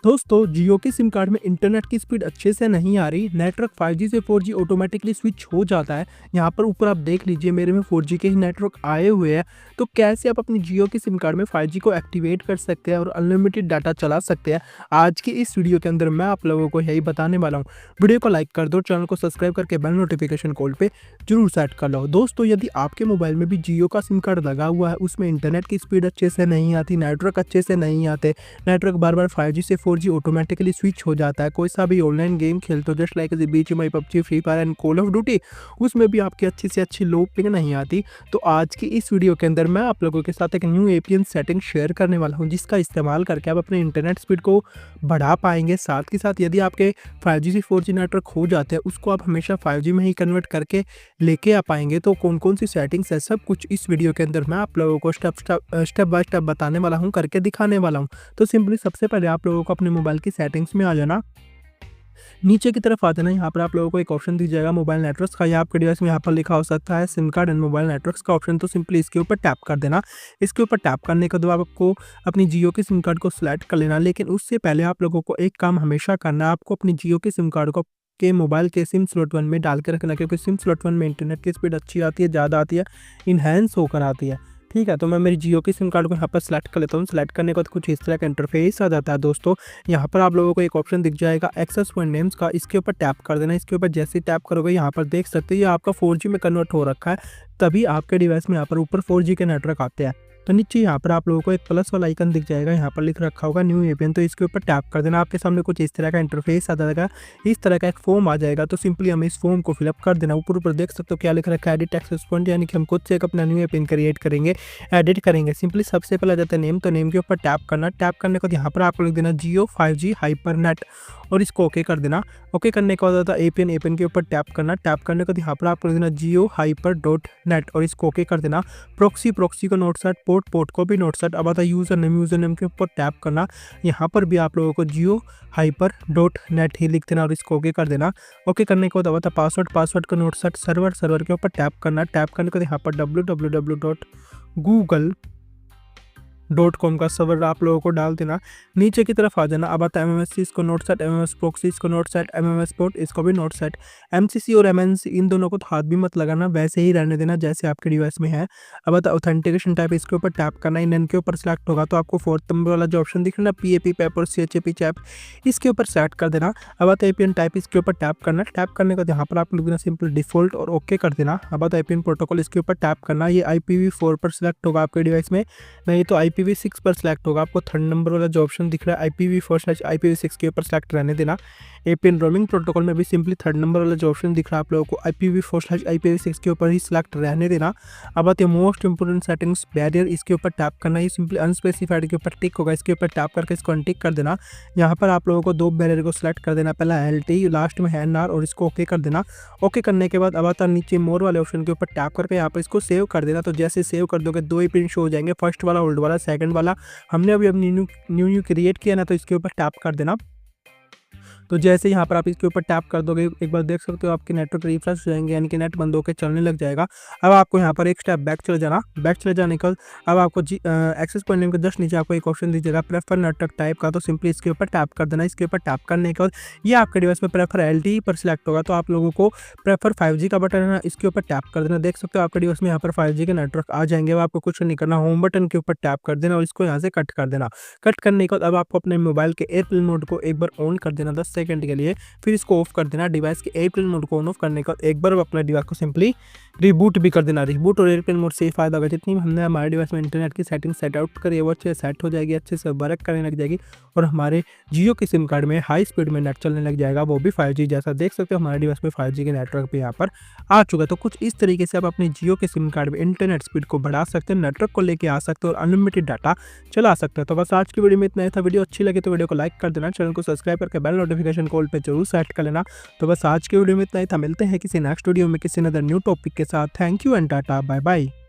दोस्तों, जियो के SIM card में इंटरनेट की स्पीड अच्छे से नहीं आ रही। नेटवर्क 5G से 4G ऑटोमेटिकली स्विच हो जाता है। यहाँ पर ऊपर आप देख लीजिए, मेरे में 4G के ही नेटवर्क आए हुए हैं। तो कैसे आप अपनी जियो की सिम कार्ड में 5G को एक्टिवेट कर सकते हैं और अनलिमिटेड डाटा चला सकते हैं, आज की इस वीडियो के अंदर मैं आप लोगों को यही बताने वाला हूँ। वीडियो को लाइक कर दो, चैनल को सब्सक्राइब करके बेल नोटिफिकेशन कॉल पे जरूर सेट कर लो। दोस्तों, यदि आपके मोबाइल में भी जियो का सिम कार्ड लगा हुआ है, उसमें इंटरनेट की स्पीड अच्छे से नहीं आती, नेटवर्क अच्छे से नहीं आते, नेटवर्क बार बार 5G से 4G ऑटोमेटिकली स्विच हो जाता है, कोई सा भी ऑनलाइन गेम खेलते हो just like BGMI, PUBG, free fire and call of duty, उसमें भी आपकी अच्छी से अच्छी लो पिंग नहीं आती। तो आज की इस वीडियो के अंदर मैं आप लोगों के साथ एक न्यू एपीएन सेटिंग शेयर करने वाला हूं, जिसका इस्तेमाल करके आप अपने इंटरनेट स्पीड को बढ़ा पाएंगे। साथ ही साथ यदि आपके 5G से 4G नेटवर्क हो जाते हैं, उसको आप हमेशा 5G में ही कन्वर्ट करके लेके आ पाएंगे। तो कौन कौन सी सेटिंग्स है, सब कुछ इस वीडियो के अंदर मैं आप लोगों को स्टेप बाय स्टेप बताने वाला हूं, करके दिखाने वाला हूं। तो सिंपली सबसे पहले आप लोगों को अपने मोबाइल की सेटिंग्स में आ जाना, नीचे की तरफ आ जाना। यहाँ पर आप लोगों को एक ऑप्शन दिख जाएगा मोबाइल नेटवर्क्स का, या आपके डिवाइस में यहाँ पर लिखा हो सकता है SIM card and mobile networks का ऑप्शन। तो सिंपली इसके ऊपर टैप कर देना। इसके ऊपर टैप करने के बाद आपको अपनी जियो के सिम कार्ड को सिलेक्ट कर लेना। लेकिन उससे पहले आप लोगों को एक काम हमेशा करना है, आपको अपनी जियो के सिम कार्ड को के मोबाइल के सिम स्लॉट 1 में डाल के रखना, क्योंकि सिम स्लॉट 1 में इंटरनेट की स्पीड अच्छी आती है, ज़्यादा आती है, इन्हेंस होकर आती है। ठीक है, तो मैं मेरी जियो की सिम कार्ड को यहाँ पर सेलेक्ट कर लेता हूँ। सेलेक्ट करने के बाद कुछ इस तरह का इंटरफेस आ जाता है। दोस्तों, यहाँ पर आप लोगों को एक ऑप्शन दिख जाएगा एक्सेस पॉइंट नेम्स का, इसके ऊपर टैप कर देना। इसके ऊपर जैसे ही टैप करोगे, यहाँ पर देख सकते हो ये आपका 4G में कन्वर्ट हो रखा है, तभी आपके डिवाइस में यहाँ पर ऊपर 4G के नेटवर्क आते हैं। तो नीचे यहाँ पर आप लोगों को एक प्लस वाला आइकन दिख जाएगा, यहाँ पर लिख रखा होगा न्यू एपीएन, तो इसके ऊपर टैप कर देना। आपके सामने कुछ इस तरह का इंटरफेस आ जाएगा, इस तरह का एक फॉर्म आ जाएगा। तो सिंपली हमें इस फॉर्म को फिलअप कर देना। ऊपर देख सकते हो क्या लिख रखा है, एडिट एक्सेस पॉइंट, यानी कि हम खुद से एक अपना न्यू एपीएन क्रिएट करेंगे, एडिट करेंगे। सिंपली सबसे पहले आ जाता है नेम, तो नेम के ऊपर टैप करना। टैप करने के बाद यहाँ पर आपको लिख देना जियो 5G हाइपर नेट और इसको ओके कर देना। ओके करने के बाद आता है एपीएन, एपीएन के ऊपर टैप करना। टैप करने के बाद यहाँ पर आपको लिख देना जियो हाइपर डॉट नेट और इसको ओके कर देना। प्रॉक्सी, प्रॉक्सी को नोट सेट, पोर्ट, पोर्ट को भी नोट सेट। अब आता है यूज़र नेम के ऊपर टैप करना। यहाँ पर भी आप लोगों को जियो हाइपर डॉट नेट ही लिख देना और इसको ओके कर देना। ओके करने के बाद अब आता है पासवर्ड, पासवर्ड को नोट सेट, सर्वर के ऊपर टैप करना। टैप करने के बाद यहाँ पर www.google.com का सर्वर आप लोगों को डाल देना। नीचे की तरफ आ जाना। अब आता है MMSC, इसको नोट सेट, MMS प्रॉक्सी इसको नोट सेट, MMS पोर्ट इसको भी नोट सेट। MCC और MNC इन दोनों को तो हाथ भी मत लगाना, वैसे ही रहने देना जैसे आपके डिवाइस में है। अब आता है ऑथेंटिकेशन टाइप, इसके ऊपर टैप करना। इन के ऊपर सेलेक्ट होगा तो आपको 4th नंबर वाला जो ऑप्शन दिख रहा है ना, PAP पैप और CHAP चैप, इसके ऊपर सेट कर देना। अब आता है APN टाइप, इसके ऊपर टैप करना। टैप करने के बाद यहाँ पर आपको लिख देना सिंपल डिफॉल्ट और ओके कर देना। अब आता है APN प्रोटोकॉल, इसके ऊपर टैप करना। ये IPv4 पर सिलेक्ट होगा आपके डिवाइस में, नहीं तो IPv6 पर सिलेक्ट होगा। आपको 3rd नंबर वाला जो ऑप्शन दिख रहा है IPv4/IPv6 के ऊपर सेलेक्ट रहने देना। एपीएन रोमिंग प्रोटोकॉल में भी सिंपली 3rd नंबर वाला जो ऑप्शन दिख रहा है आप लोगों को IPv4/IPv6 के ऊपर ही सिलेक्ट रहने देना। अब आती है मोस्ट इंपोर्टेंट सेटिंग्स बैरियर, इसके ऊपर टैप करना। ये सिंपली अनस्पेसिफाइड के ऊपर टिक होगा, इसके ऊपर टैप करके इसको अनटिक कर देना। यहाँ पर आप लोगों को 2 बैरियर को सिलेक्ट कर देना, पहला LTE, लास्ट में है NR और इसको ओके कर देना। ओके करने के बाद अब आता है नीचे मोर वाले ऑप्शन के ऊपर टैप करके यहाँ पर इसको सेव कर देना। तो जैसे सेव कर दोगे 2 ही प्रिंट शो हो जाएंगे, फर्स्ट वाला, ओल्ड वाला, सेकंड वाला। हमने अभी न्यू क्रिएट किया ना, तो इसके ऊपर टैप कर देना। तो जैसे यहाँ पर आप इसके ऊपर टैप कर दोगे, एक बार देख सकते हो आपके नेटवर्क रिफ्रेश हो जाएंगे, यानी कि नेट बंद होकर चलने लग जाएगा। अब आपको यहाँ पर एक स्टेप बैक चले जाना। बैक चले जाने के बाद अब आपको एक्सेस पॉइंट नेम के जस्ट नीचे आपको एक ऑप्शन दीजिएगा प्रेफर नेटवर्क टाइप का, तो सिंपली इसके ऊपर टैप कर देना। इसके ऊपर टैप करने के बाद ये आपके डिवाइस में प्रेफर LTE पर सिलेक्ट होगा, तो आप लोगों को प्रेफर 5G का बटन है ना, इसके ऊपर टैप कर देना। देख सकते हो आपके डिवाइस में यहाँ पर 5G के नेटवर्क आ जाएंगे। अब आपको कुछ नहीं करना, होम बटन के ऊपर टैप कर देना और इसको यहाँ से कट कर देना। कट करने के बाद अब आपको अपने मोबाइल के एयरप्लेन मोड को एक बार ऑन कर देना 10 सेकंड के लिए, फिर इसको ऑफ कर देना। डिवाइस के एयरप्लेन मोड को ऑन ऑफ करने के बाद एक बार अपने डिवाइस को सिंपली रिबूट भी कर देना। रिबूट और एयरप्लेन मोड से ही फायदा होगा, जितनी हमने हमारे डिवाइस में इंटरनेट की सेटिंग सेट आउट करी है वो अच्छे से सेट हो जाएगी, अच्छे से वर्क करने लग जाएगी और हमारे जियो के सिम कार्ड में हाई स्पीड में नेट चलने लग जाएगा, वो भी 5G जैसा। देख सकते हो हमारे डिवाइस में 5G के नेटवर्क भी यहाँ पर आ चुका है। तो कुछ इस तरीके से आप अपने जियो के सिम कार्ड में इंटरनेट स्पीड को बढ़ा सकते हैं, नेटवर्क को लेके आ सकते हो और अनलिमिटेड डाटा चला सकते हैं। तो बस आज की वीडियो में इतना ही था। वीडियो अच्छी लगे तो वीडियो को लाइक कर देना, चैनल को सब्सक्राइब करके बेल नोटिफिकेशन कॉल पे जरूर सेट कर लेना। तो बस आज की वीडियो में इतना ही था। मिलते हैं किसी नेक्स्ट वीडियो में किसी अदर न्यू टॉपिक के साथ। Thank you and tata, bye bye.